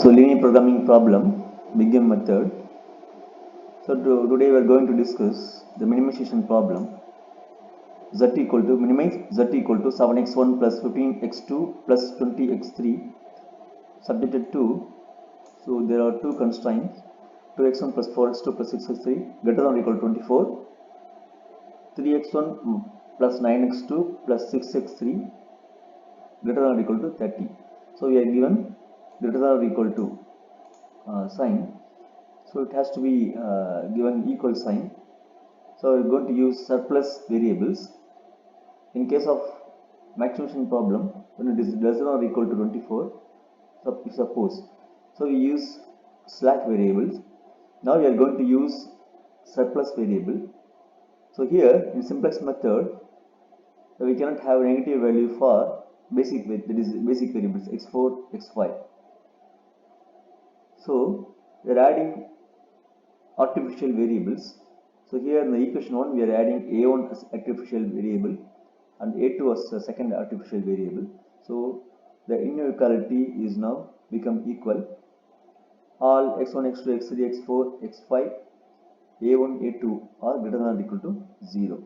So linear programming problem, begin method. So today we are going to discuss the minimization problem. Z equal to minimize Z equal to 7x1 plus 15x2 plus 20x3 subjected to. So there are two constraints: 2x1 plus 4x2 plus 6x3 greater than or equal to 24, 3x1 plus 9x2 plus 6x3 greater than or equal to 30. So we are given greater than or equal to sign. So it has to be given equal sign. So we're going to use surplus variables. In case of maximization problem, when it is less than or equal to 24, suppose, so we use slack variables. Now we are going to use surplus variable. So here in simplex method, we cannot have negative value for basic variables x4, x5. So we are adding artificial variables. So here in the equation 1 we are adding a1 as artificial variable and a2 as a second artificial variable. So the inequality is now become equal. All x1, x2, x3, x4, x5, a1, a2 are greater than or equal to 0.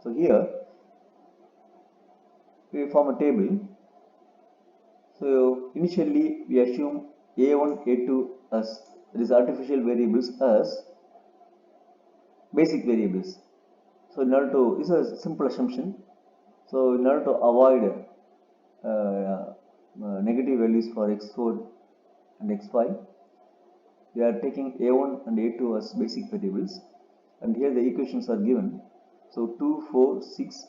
So here we form a table. So initially we assume a1, a2 as these artificial variables as basic variables. So in order to, this is a simple assumption. So in order to avoid negative values for x4 and x5, we are taking a1 and a2 as basic variables, and here the equations are given. So 2, 4, 6,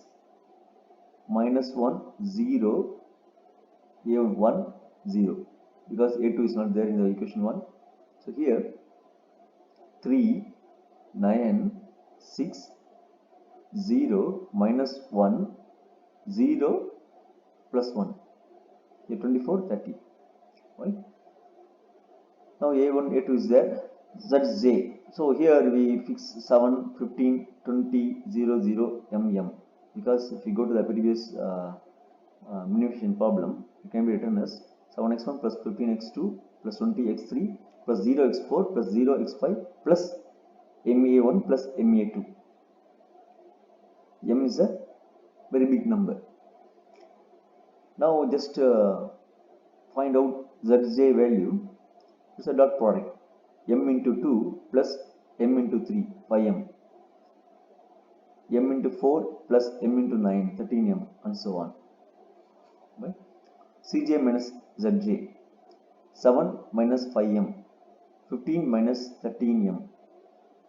minus 1, 0, a1, 1, 0, because a2 is not there in the equation 1. So here 3, 9, 6, 0, minus 1, 0, plus 1, here 24, 30, right? Now a1, a2 is there, zj. So here we fix 7, 15, 20, 0, 0, mm, because if we go to the previous minimization problem, it can be written as 7x1 plus 15x2 plus 20x3 plus 0x4 plus 0x5 plus ma1 plus ma2. M is a very big number. Now just find out zj value. It's a dot product, m into 2 plus m into 3, 5m, m into 4 plus m into 9, 13m, and so on. Right? Cj minus zj, 7 minus 5m, 15 minus 13m,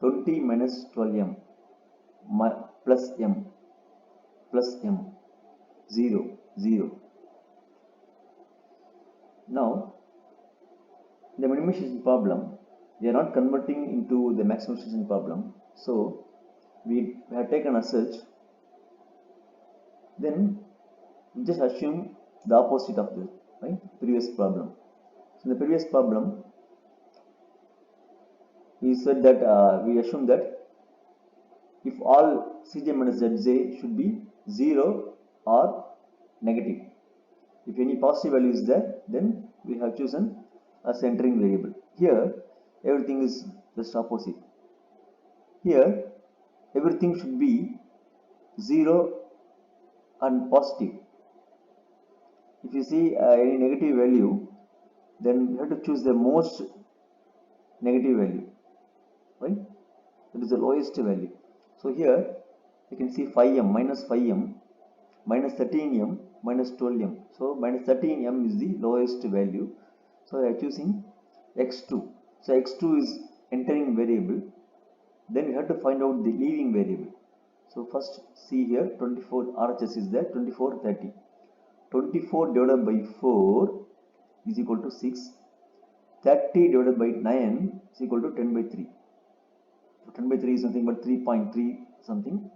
20 minus 12m, plus m, 0, 0. Now, the minimization problem, we are not converting into the maximization problem. So, we have taken as such, then we just assume the opposite of the previous problem. So, in the previous problem, we said that we assume that if all Cj minus Zj should be 0 or negative. If any positive value is there, then we have chosen as entering variable. Here everything is just opposite. Here everything should be 0 and positive. If you see any negative value, then you have to choose the most negative value, right? That is the lowest value. So here you can see 5m, minus 5m, minus 13m, minus 12m. So minus 13m is the lowest value. So I am choosing x2. So x2 is entering variable. Then we have to find out the leaving variable. So first see here 24 RHS is there, 24, 30. 24 divided by 4 is equal to 6. 30 divided by 9 is equal to 10 by 3. So 10 by 3 is nothing but 3.3 something.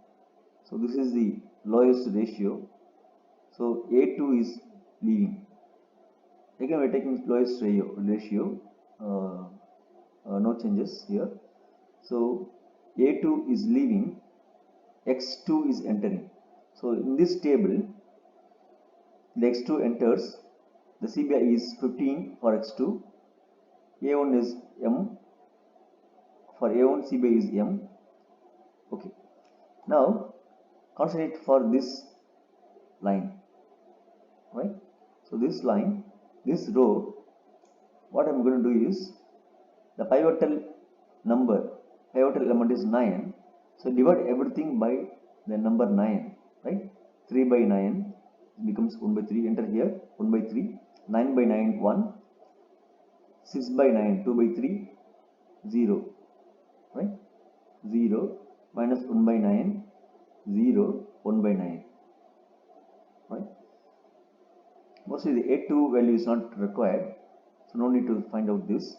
So this is the lowest ratio. So A2 is leaving. Again we are taking lowest ratio, no changes here. So A2 is leaving, X2 is entering. So in this table, the X2 enters the CBI is 15 for x2, A1 is M, for A1 CBI is M. Okay, now concentrate for this line, right? So this line, this row, what I'm going to do is, the pivotal element is 9, so divide everything by the number 9, right? 3 by 9 becomes 1 by 3, enter here 1 by 3, 9 by 9 1, 6 by 9 2 by 3, 0, right? 0 minus 1 by 9, 0, 1 by 9, right? Mostly the A2 value is not required, so no need to find out this,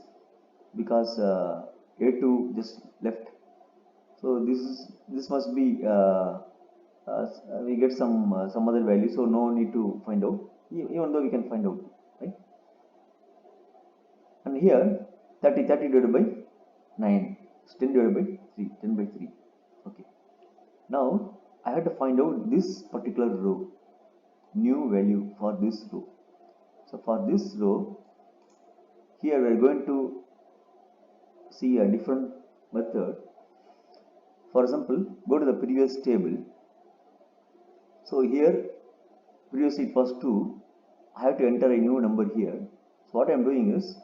because A2 just left. So this must be we get some other value, so no need to find out, even though we can find out, right? And here 30 divided by 9, 10 divided by 3, 10 by 3. Okay, now I have to find out this particular row, new value for this row. So for this row, here we are going to see a different method. For example, go to the previous table. So here previously it was 2, I have to enter a new number here. So what I am doing is,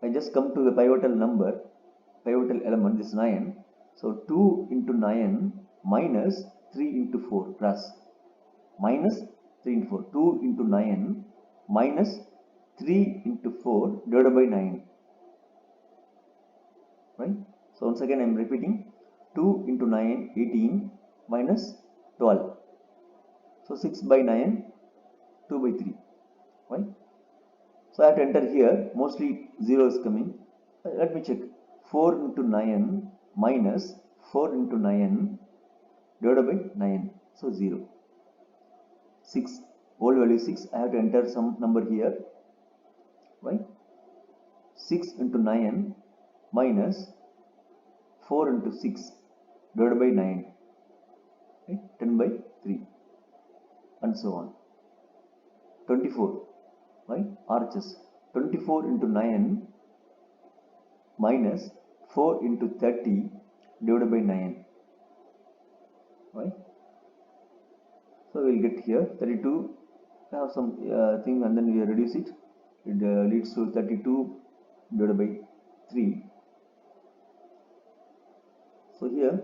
I just come to the pivotal element, this 9. So 2 into 9 minus 3 into 4 plus minus 3 into 4, 2 into 9 minus 3 into 4 divided by 9, right? So once again I am repeating, 2 into 9 18 minus 12, so 6 by 9 2 by 3, right? So I have to enter here, mostly 0 is coming. Let me check, 4 into 9 minus 4 into 9 divided by 9, so 0. 6, whole value 6, I have to enter some number here, right? 6 into 9 minus 4 into 6 divided by 9, right? 10 by 3, and so on. 24, right? RHS, 24 into 9 minus 4 into 30 divided by 9, right? So we will get here 32, we have some thing, and then we reduce it, leads to 32 divided by 3. So here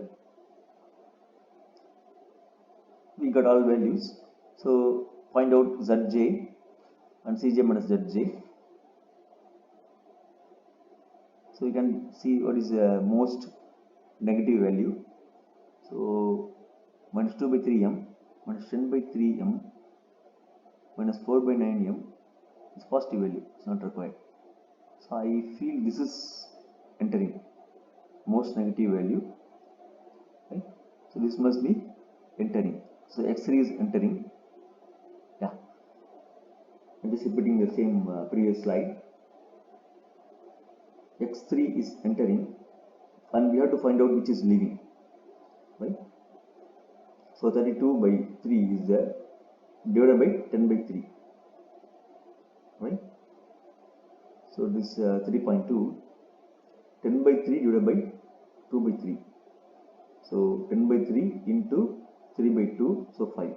we got all values. So find out Zj and Cj minus Zj. So you can see what is the most negative value. So minus 2 by 3m, minus 10 by 3m, minus 4 by 9m is positive value, it's not required. So I feel this is entering most negative value, right? So this must be entering. So x3 is entering. Yeah, I'm just repeating the same previous slide. X3 is entering, and we have to find out which is leaving, right? So 32 by 3 is there, divided by 10 by 3, right? So this 3.2, 10 by 3 divided by 2 by 3. So 10 by 3 into 3 by 2, so 5.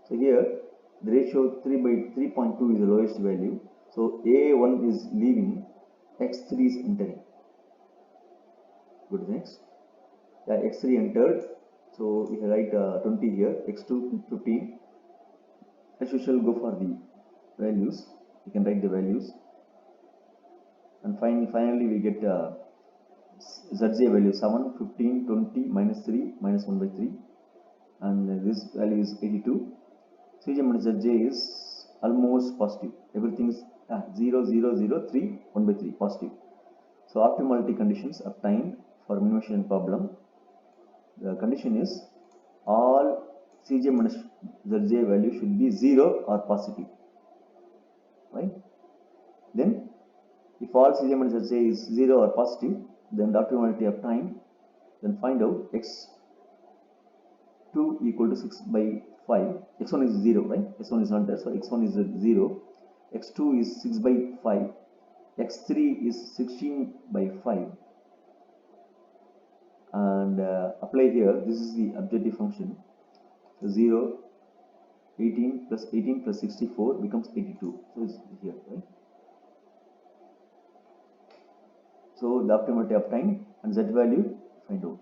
So here the ratio 3 by 3.2 is the lowest value. So A1 is leaving, X3 is entering. Go to the next. Yeah, X3 entered. So we write 20 here, X2 15. As usual, go for the values. You can write the values. And finally we get Zj value 7, 15, 20, minus 3, minus 1 by 3. And this value is 82. Cj minus Zj is almost positive. Everything is 0, 0, 0, 3, 1 by 3, positive. So optimality conditions obtained for minimization problem. The condition is all Cj minus Zj value should be 0 or positive, right? Then if all Cj minus Zj is 0 or positive, then the optimality obtained. Then find out x2 equal to 6 by 5, x1 is 0, right? x1 is not there, so x1 is 0, x2 is 6 by 5, x3 is 16 by 5, and apply here. This is the objective function. So 0, 18 plus 64 becomes 82. So it's here, right? So the optimality of time and z value find out.